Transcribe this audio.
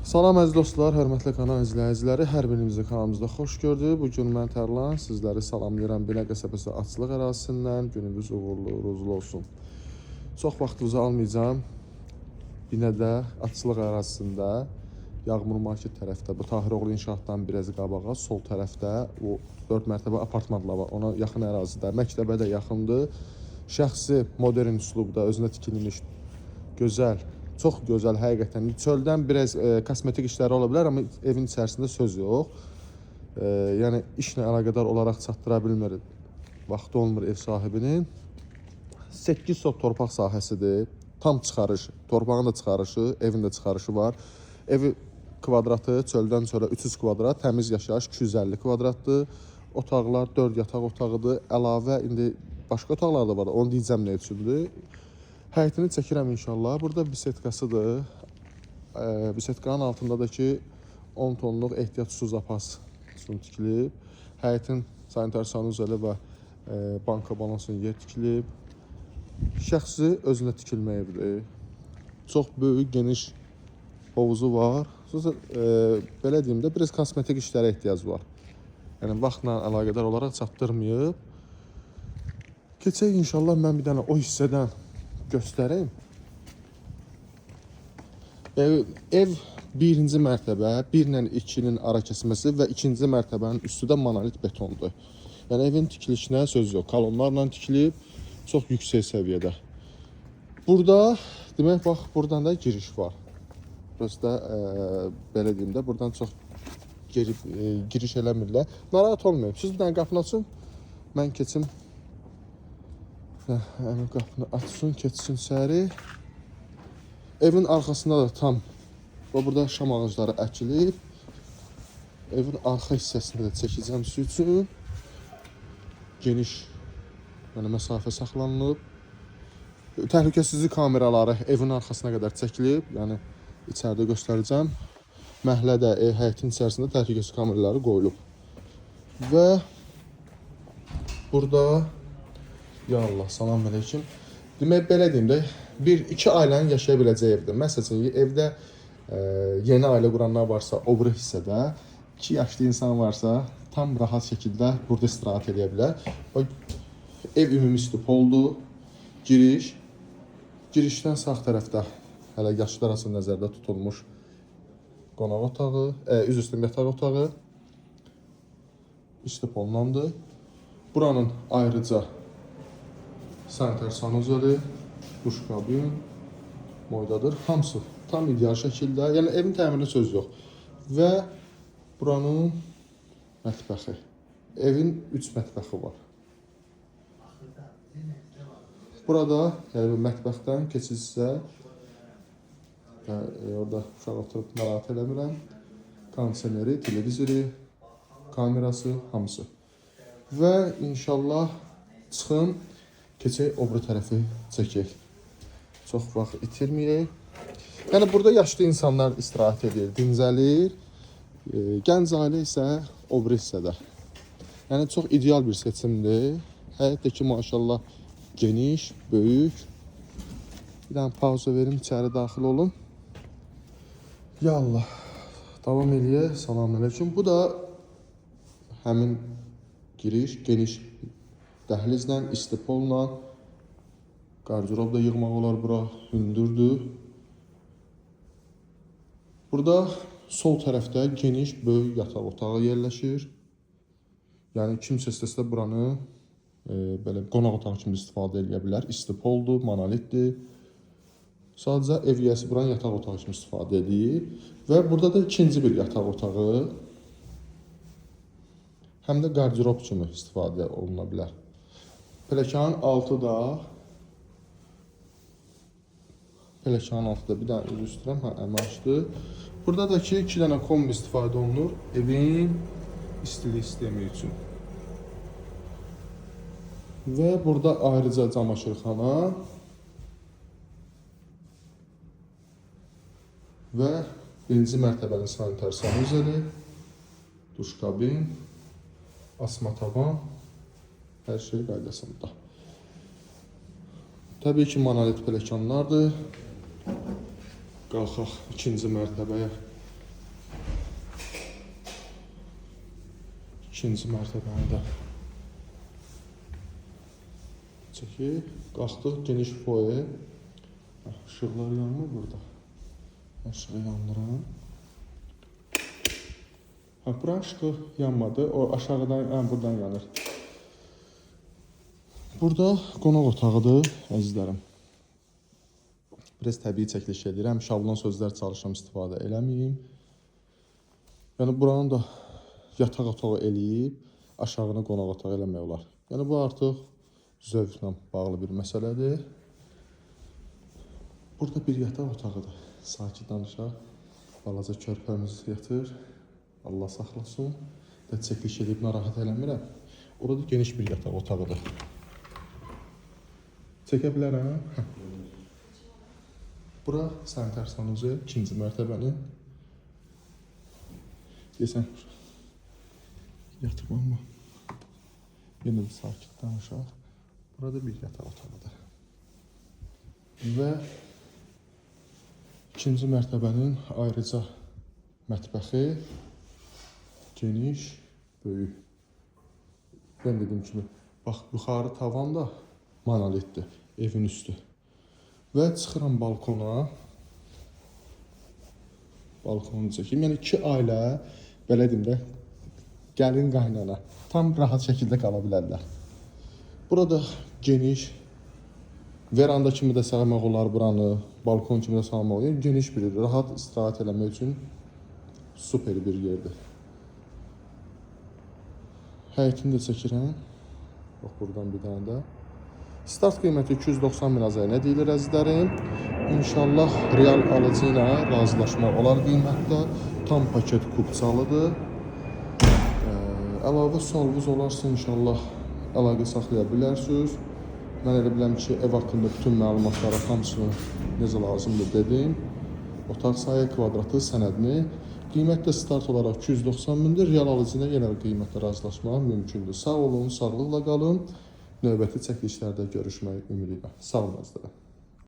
Salam əziz dostlar, hörmətli kanal izləyiciləri, hər birinizi kanalımızda xoş gördük. Bugün mən Tərlan sizləri salamlayıram Binə qəsəbəsi açılıq ərazisindən. Gününüz uğurlu, ruzlu olsun. Çox vaxtınızı almayacağım. Binədə açılıq ərazisində Yağmur Market tərəfdə, bu Tahiroğlu inşaatdan biraz qabağa, sol tərəfdə o 4 mərtəbə apartmanlar var. Ona yaxın ərazidə, məktəbə də yaxındır. Şəxsi modern üslubda özünə tikilmiş, gözəl, çox gözəl həqiqətən. Çöldən biraz kosmetik işləri ola bilər, amma evin içərisində söz yox. Yəni işlə əlaqədar olaraq çatdıra bilmir, vaxtı olmur ev sahibinin. 8 sot torpaq sahəsidir. Tam çıxarış, torpağın da çıxarışı, evin də çıxarışı var. Evi kvadratı çöldən çölə 300 kvadrat, təmiz yaşayış 250 kvadratdır. Otaqlar 4 yataq otağıdır. Əlavə indi başqa otaqlar da var, onu deyəcəm nə üçündür. Həyətini çəkirəm inşallah. Burada bisetkasıdır. Bisetkanın altında da ki 10 tonluq ehtiyat su zapas su tikilib. Həyətin sanitar sanuzeli və banka balansının yer tikilib. Şəxsi özünə tikilmə evidir. Çox böyük, geniş hovuzu var. Belə deyim də, biraz kosmetik işlərə ehtiyac var. Yəni vaxtla əlaqədar olaraq çatdırmayıb. Keçək inşallah mən bir dənə o hissədən göstəreyim. Ev birinci mərtəbə, 1 ilə 2-nin ara kəsməsi və ikinci mərtəbənin üstü də monolit betondur. Yəni evin tikilişinə söz yox. Kolonlarla tikilib, çox yüksək səviyyədə. Burada, demək bax, buradan da giriş var. Burası da, belə deyim də, buradan çox giriş eləmirlər. Narahat olmayın. Siz bir dənə qapını açın, mən keçim. Əmin qapını açsın, keçsin səri. Evin arxasında da tam, burada şam ağacları əkilib. Evin arxa hissəsində də çəkəcəm su üçün. Geniş, yəni məsafə saxlanılıb. Təhlükəsizlik kameraları evin arxasına qədər çəkilib. Yəni içəridə göstərəcəm. Məhəllədə, həyətin içərisində təhlükəsizlik kameraları qoyulub. Və burada ya Allah, salam əleykum. Demək, belə deyim də, 1-2 ailənin yaşaya biləcəyi evdir. Məsələn, evdə yeni ailə quranlar varsa, o biri hissədə 2 yaşlı insan varsa, tam rahat şəkildə burada istirahət edə bilər. Ev ümumi stupoldur. Giriş. Girişdən sağ tərəfdə hələ yaşlılar üçün nəzərdə tutulmuş qonaq otağı, üzüstü yataq otağı. İstupollandır. Buranın ayrıca sanitar sanuzeli, duş kabin, moydadır. Hamısı tam ideal şəkildə. Yəni evin təmirinə söz yox. Və buranın mətbəxi. Evin 3 mətbəxi var. Burada yəni mətbəxdən keçirsə, orada uşaq oturub narahat eləmirəm. Kondisioneri, televizori, kamerası, hamısı. Və inşallah çıxın, keçək o biri tərəfi çəkək. Çox vaxt itirməyək. Yəni burada yaşlı insanlar istirahət edir, dincəlir. Gənc ailə isə o biri hissədə. Yəni çox ideal bir seçimdir. Həyətdəki maşallah geniş, böyük. Bir dənə pauza verim, içəri daxil olun. Ya Allah. Davam eləyək. Salam əleykum. Bu da həmin giriş, geniş dəhlizlə, istipolla, qardirob da yığmaq olar bura, hündürdür. Burada sol tərəfdə geniş, böyük yataq otağı yerləşir. Yəni kimsə istəsə buranı belə qonaq otağı kimi istifadə edə bilər. İstipoldur, monolitdir. Sadəcə ev yiyəsi buranı yataq otağı kimi istifadə edir. Və burada da ikinci bir yataq otağı, həm də qardirob kimi istifadə oluna bilər. Pələkanın altı da bir dənə üzü üstürəm, əməşdir. Burada da ki 2 dənə kombi istifadə olunur evin istilik sistemi üçün. Və burada ayrıca camaşırxana və birinci mərtəbənin sanitar sanuzeli, duş kabin, asma tavan, hər şey qaydasında. Təbii ki, monolit pələkanlardır. Qalxaq ikinci mərtəbəyə İkinci mərtəbəni də çəkib, qalxdıq geniş foye. İşıqlar yanmır burada. İşığı yandıram. Buranın işığı yanmadı. O aşağıdan, buradan yanır. Burada qonaq otağıdır, əzizlərim. Biraz təbii çəkiliş edirəm. Şablon sözlər çalışıram, istifadə eləməyim. Yəni buranın da yataq otağı eləyib, aşağını qonaq otağı eləmək olar. Yəni bu artıq zövqlə bağlı bir məsələdir. Burada bir yataq otağıdır. Sakit danışaq. Balaca körpəmiz yatır. Allah saxlasın. Çəkiliş edib narahat eləmirəm. Orada geniş bir yataq otağıdır. Çəkə bilərəm. Bura sanitar sanucu, ikinci mərtəbənin. Deyəsən, yatıb amma. Yenə də sakit danışaq. Burada bir yataq otağıdır. Və ikinci mərtəbənin ayrıca mətbəxi geniş, böyük. Ben dediyim kimi, bax, yuxarı tavan da monolitdir, evin üstü. Və çıxıram balkona. Balkonu çəkeyim. Yəni iki ailə, belə deyim də, gəlin qaynana tam rahat şəkildə qala bilərlər. Burada geniş, veranda kimi də sağlamaq olar buranı, balkon kimi də sağlamaq olar. Yəni geniş bir yerdir, rahat istirahət eləmək üçün super bir yerdir. Həyətini də çəkirəm. Bax, buradan bir dənə də. Start qiyməti 290 min azayına deyilir əzizlərim. İnşallah real alıcı ilə razılaşma olar qiymətdə. Tam paket kupçalıdır. Əlavə sualınız olarsa inşallah əlaqə saxlaya bilərsiniz. Mən elə biləm ki, ev haqqında bütün məlumatları hamısını necə lazımdır dedim. Otaq sayı, kvadratı, sənədini. Qiymət də start olaraq 290 mindir. Real alıcı ilə yenə qiymətlə razılaşmaq mümkündür. Sağ olun, sağlıqla qalın. Növbəti çəkilişlərdə görüşmək ümidi ilə. Sağ olun əzizlərim.